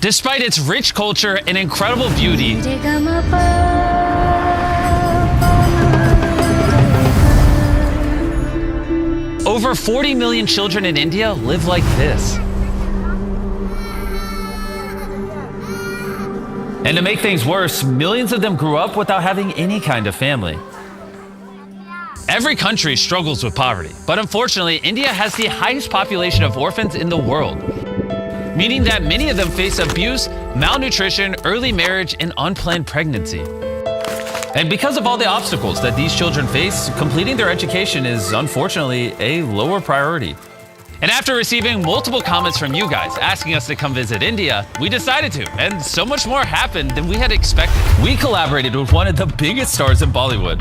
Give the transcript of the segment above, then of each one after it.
Despite its rich culture and incredible beauty, over 40 million children in India live like this. And to make things worse, millions of them grew up without having any kind of family. Every country struggles with poverty, but unfortunately, India has the highest population of orphans in the world, meaning that many of them face abuse, malnutrition, early marriage, and unplanned pregnancy. And because of all the obstacles that these children face, completing their education is unfortunately a lower priority. And after receiving multiple comments from you guys asking us to come visit India, we decided to, and so much more happened than we had expected. We collaborated with one of the biggest stars in Bollywood.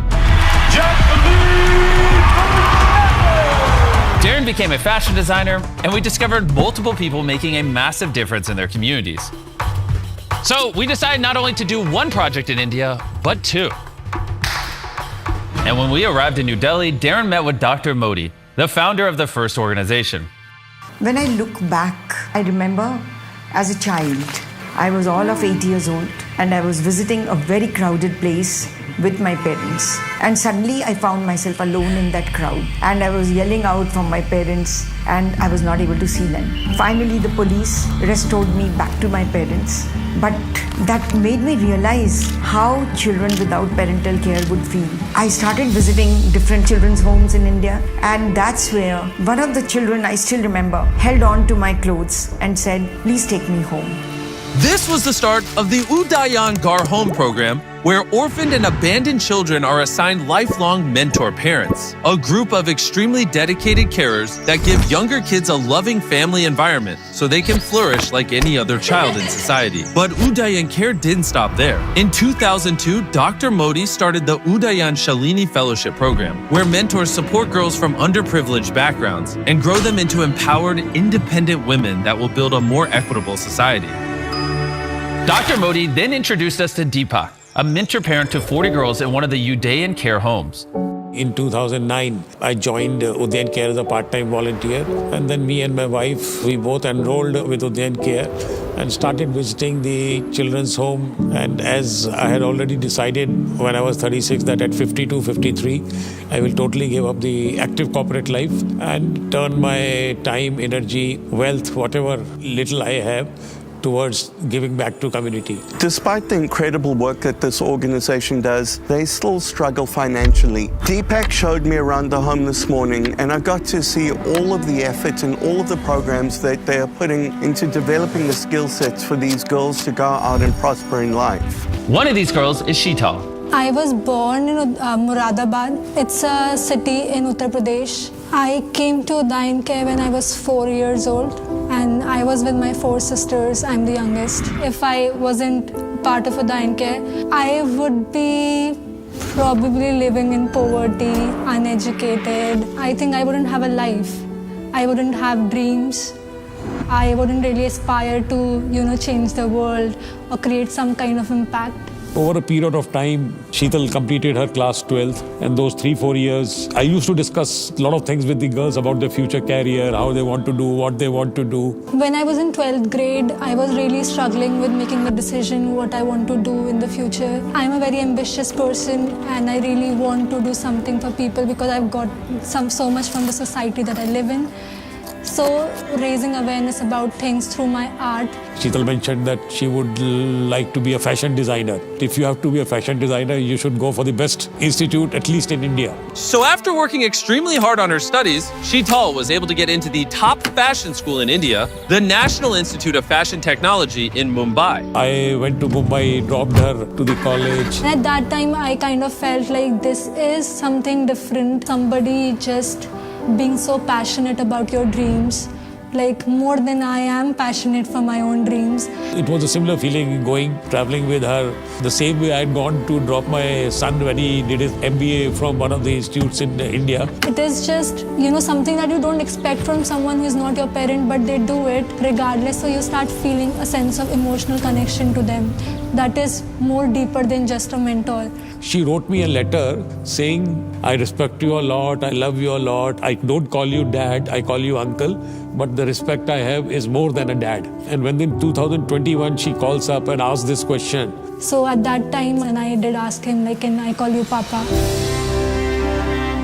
Darren became a fashion designer, and we discovered multiple people making a massive difference in their communities. So we decided not only to do one project in India, but two. And when we arrived in New Delhi, Darren met with Dr. Modi, the founder of the first organization. When I look back, I remember as a child, I was all of 8 years old and I was visiting a very crowded place with my parents. And suddenly I found myself alone in that crowd and I was yelling out for my parents and I was not able to see them. Finally, the police restored me back to my parents. But that made me realize how children without parental care would feel. I started visiting different children's homes in India, and that's where one of the children, I still remember, held on to my clothes and said, "Please take me home." This was the start of the Udayan Gar Home program, where orphaned and abandoned children are assigned lifelong mentor parents, a group of extremely dedicated carers that give younger kids a loving family environment so they can flourish like any other child in society. But Udayan Care didn't stop there. In 2002, Dr. Modi started the Udayan Shalini Fellowship Program, where mentors support girls from underprivileged backgrounds and grow them into empowered, independent women that will build a more equitable society. Dr. Modi then introduced us to Deepak, a mentor parent to 40 girls in one of the Udayan Care homes. In 2009, I joined Udayan Care as a part-time volunteer. And then me and my wife, we both enrolled with Udayan Care and started visiting the children's home. And as I had already decided when I was 36 that at 52, 53, I will totally give up the active corporate life and turn my time, energy, wealth, whatever little I have, towards giving back to community. Despite the incredible work that this organization does, they still struggle financially. Deepak showed me around the home this morning and I got to see all of the effort and all of the programs that they are putting into developing the skill sets for these girls to go out and prosper in life. One of these girls is Sheetal. I was born in Moradabad. It's a city in Uttar Pradesh. I came to Udayan Care when I was 4 years old and I was with my 4 sisters. I'm the youngest. If I wasn't part of Udayan Care, I would be probably living in poverty, uneducated. I think I wouldn't have a life. I wouldn't have dreams. I wouldn't really aspire to, change the world or create some kind of impact. Over a period of time, Sheetal completed her class 12th, and those 3-4 years, I used to discuss a lot of things with the girls about their future career, how they want to do, what they want to do. When I was in 12th grade, I was really struggling with making a decision what I want to do in the future. I'm a very ambitious person and I really want to do something for people because I've got so much from the society that I live in. So raising awareness about things through my art. Sheetal mentioned that she would like to be a fashion designer. If you have to be a fashion designer, you should go for the best institute, at least in India. So after working extremely hard on her studies, Sheetal was able to get into the top fashion school in India, the National Institute of Fashion Technology in Mumbai. I went to Mumbai, dropped her to the college. At that time, I kind of felt like this is something different. Somebody just being so passionate about your dreams, like more than I am passionate for my own dreams. It was a similar feeling traveling with her. The same way I had gone to drop my son when he did his MBA from one of the institutes in India. It is just, something that you don't expect from someone who is not your parent, but they do it regardless. So you start feeling a sense of emotional connection to them that is more deeper than just a mentor. She wrote me a letter saying, I respect you a lot, I love you a lot, I don't call you dad, I call you uncle, but the respect I have is more than a dad. And when in 2021 she calls up and asks this question. So at that time, when I did ask him, like, can I call you Papa?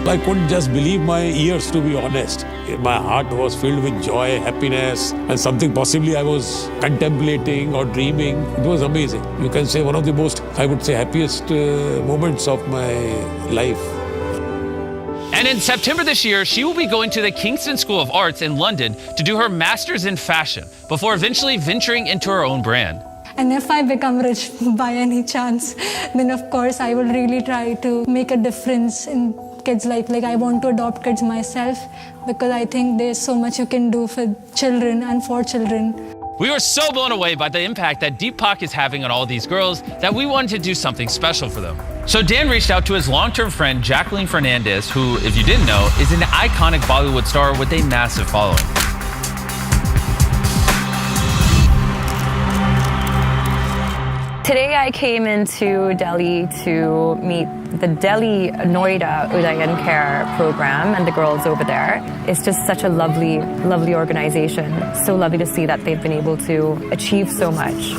I couldn't just believe my ears, to be honest. My heart was filled with joy, happiness, and something possibly I was contemplating or dreaming. It was amazing. You can say one of the most, I would say, happiest moments of my life. And in September this year, she will be going to the Kingston School of Arts in London to do her master's in fashion before eventually venturing into her own brand. And if I become rich by any chance, then of course I will really try to make a difference in kids' life. Like, I want to adopt kids myself because I think there's so much you can do for children and for children. We were so blown away by the impact that Deepak is having on all these girls that we wanted to do something special for them. So Dan reached out to his long-term friend Jacqueline Fernandez, who, if you didn't know, is an iconic Bollywood star with a massive following. Today I came into Delhi to meet the Delhi Noida Udayan Care program and the girls over there. It's just such a lovely, lovely organization. So lovely to see that they've been able to achieve so much.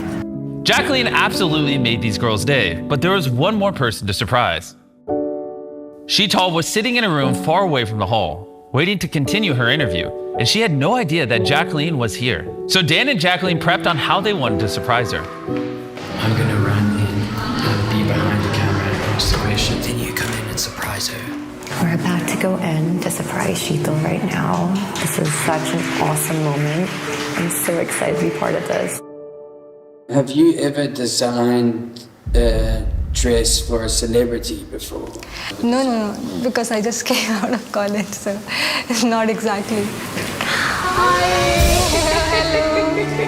Jacqueline absolutely made these girls' day, but there was one more person to surprise. Sheetal was sitting in a room far away from the hall, waiting to continue her interview, and she had no idea that Jacqueline was here. So Dan and Jacqueline prepped on how they wanted to surprise her. I'm gonna run in and be behind the camera and answer the question. Then you come in and surprise her. We're about to go in to surprise Sheetal right now. This is such an awesome moment. I'm so excited to be part of this. Have you ever designed a dress for a celebrity before? No, because I just came out of college, so it's not exactly. Hi! Hello!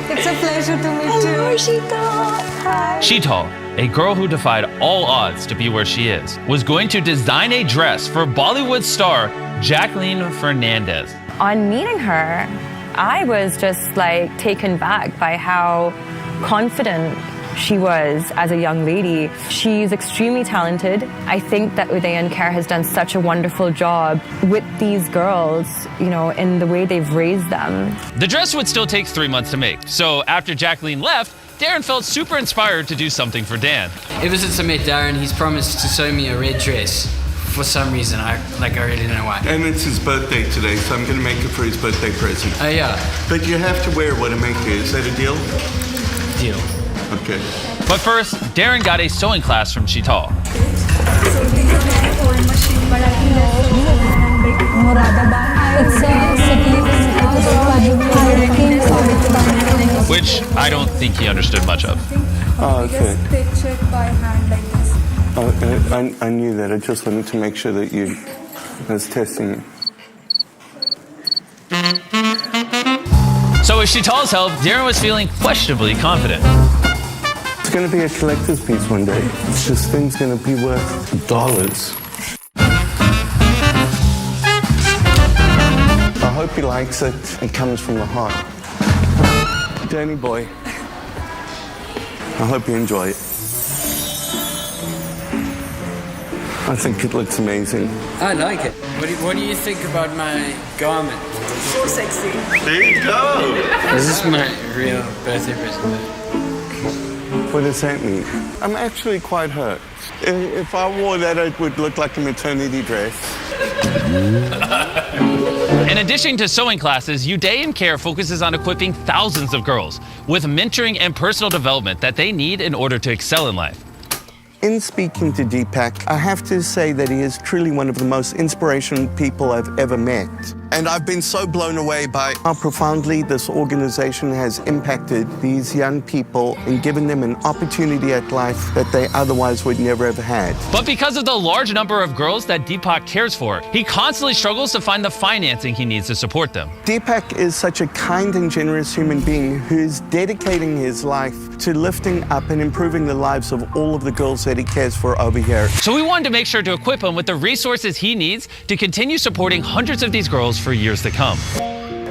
It's a pleasure to meet you. Hello, Sheetal! Hi! Sheetal, a girl who defied all odds to be where she is, was going to design a dress for Bollywood star Jacqueline Fernandez. On meeting her, I was just like taken back by how confident she was as a young lady. She's extremely talented. I think that Udayan Care has done such a wonderful job with these girls, you know, in the way they've raised them. The dress would still take 3 months to make, so after Jacqueline left, Darren felt super inspired to do something for Dan. Ever since I met Darren, he's promised to sew me a red dress. For some reason, I really don't know why. And it's his birthday today, so I'm going to make it for his birthday present. Oh yeah. But you have to wear what I make you. Is that a deal? Deal. Okay. But first, Darren got a sewing class from Sheetal. It's a city. Which I don't think he understood much of. Oh, okay. Stitch it by hand like this. Oh, I knew that. I just wanted to make sure that I was testing you. So with Sheetal's help, Darren was feeling questionably confident. It's going to be a collector's piece one day. This thing's going to be worth dollars. I hope he likes it. It comes from the heart. Danny boy, I hope you enjoy it. I think it looks amazing. I like it. What do you think about my garment? So sexy. There you go. This is my real birthday present. What does that mean? I'm actually quite hurt. If I wore that, it would look like a maternity dress. In addition to sewing classes, Udayan Care focuses on equipping thousands of girls with mentoring and personal development that they need in order to excel in life. In speaking to Deepak, I have to say that he is truly one of the most inspirational people I've ever met. And I've been so blown away by how profoundly this organization has impacted these young people and given them an opportunity at life that they otherwise would never have had. But because of the large number of girls that Deepak cares for, he constantly struggles to find the financing he needs to support them. Deepak is such a kind and generous human being who is dedicating his life to lifting up and improving the lives of all of the girls that he cares for over here. So we wanted to make sure to equip him with the resources he needs to continue supporting hundreds of these girls for years to come.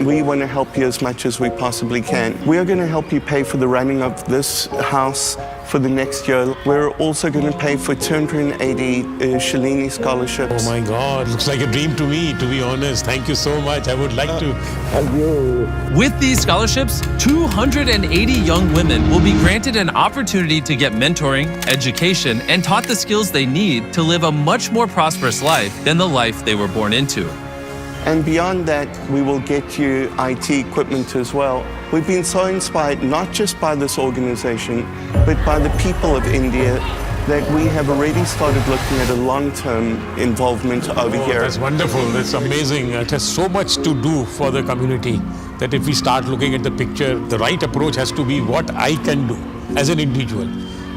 We want to help you as much as we possibly can. We are going to help you pay for the running of this house for the next year. We're also going to pay for 280 Shalini scholarships. Oh my God, looks like a dream to me, to be honest. Thank you so much. I would like to help you. With these scholarships, 280 young women will be granted an opportunity to get mentoring, education, and taught the skills they need to live a much more prosperous life than the life they were born into. And beyond that, we will get you IT equipment as well. We've been so inspired, not just by this organization, but by the people of India, that we have already started looking at a long-term involvement over here. That's wonderful. That's amazing. It has so much to do for the community that if we start looking at the picture, the right approach has to be what I can do as an individual.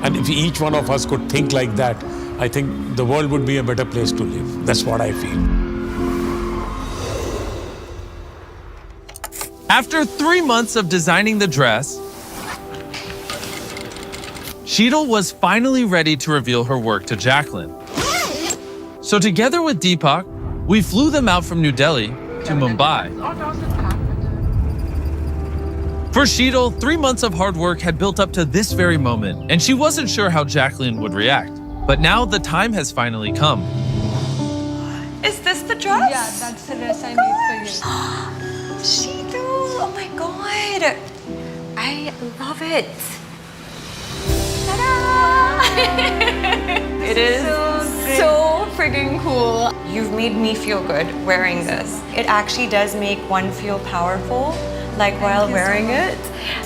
And if each one of us could think like that, I think the world would be a better place to live. That's what I feel. After 3 months of designing the dress, Sheetal was finally ready to reveal her work to Jacqueline. So together with Deepak, we flew them out from New Delhi to Mumbai. For Sheetal, 3 months of hard work had built up to this very moment, and she wasn't sure how Jacqueline would react. But now the time has finally come. Is this the dress? Yeah, that's the dress I made for you. Sheetal, oh my god. I love it. Ta-da! It is so friggin' cool. You've made me feel good wearing this. It actually does make one feel powerful, like while wearing it.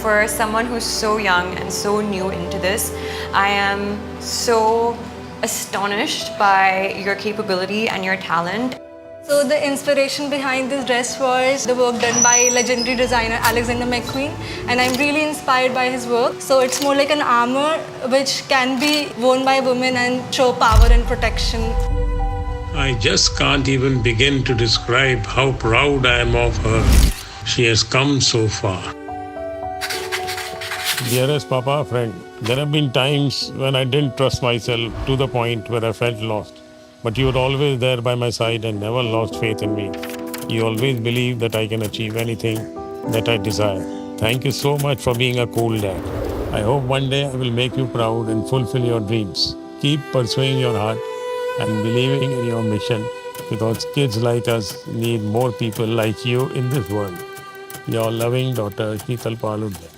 For someone who's so young and so new into this, I am so astonished by your capability and your talent. So the inspiration behind this dress was the work done by legendary designer Alexander McQueen, and I'm really inspired by his work. So it's more like an armor which can be worn by women and show power and protection. I just can't even begin to describe how proud I am of her. She has come so far. Dearest Papa, friend, there have been times when I didn't trust myself to the point where I felt lost. But you were always there by my side and never lost faith in me. You always believed that I can achieve anything that I desire. Thank you so much for being a cool dad. I hope one day I will make you proud and fulfill your dreams. Keep pursuing your heart and believing in your mission, because kids like us need more people like you in this world. Your loving daughter, Sheetal Paludya.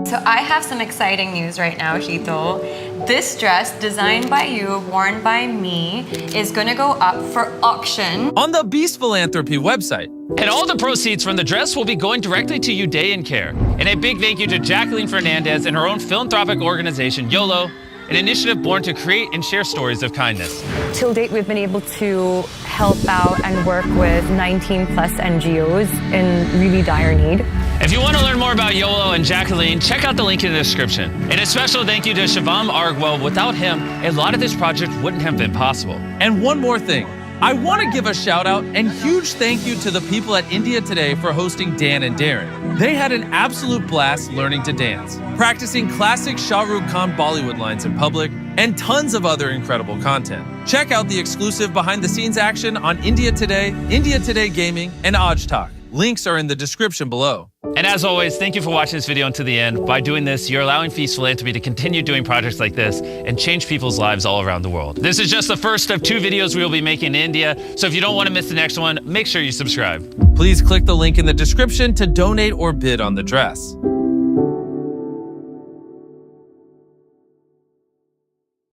So I have some exciting news right now, Sheetal. This dress, designed by you, worn by me, is gonna go up for auction On the Beast Philanthropy website. And all the proceeds from the dress will be going directly to Udayan Care. And a big thank you to Jacqueline Fernandez and her own philanthropic organization, YOLO, an initiative born to create and share stories of kindness. Till date, we've been able to help out and work with 19 plus NGOs in really dire need. If you want to learn more about YOLO and Jacqueline, check out the link in the description. And a special thank you to Shivam Argwell. Without him, a lot of this project wouldn't have been possible. And one more thing. I want to give a shout out and huge thank you to the people at India Today for hosting Dan and Darren. They had an absolute blast learning to dance, practicing classic Shah Rukh Khan Bollywood lines in public, and tons of other incredible content. Check out the exclusive behind-the-scenes action on India Today Gaming, and Aj Talk. Links are in the description below. And as always, thank you for watching this video until the end. By doing this, you're allowing Feast Philanthropy to continue doing projects like this and change people's lives all around the world. This is just the first of 2 videos we will be making in India, so if you don't want to miss the next one, make sure you subscribe. Please click the link in the description to donate or bid on the dress.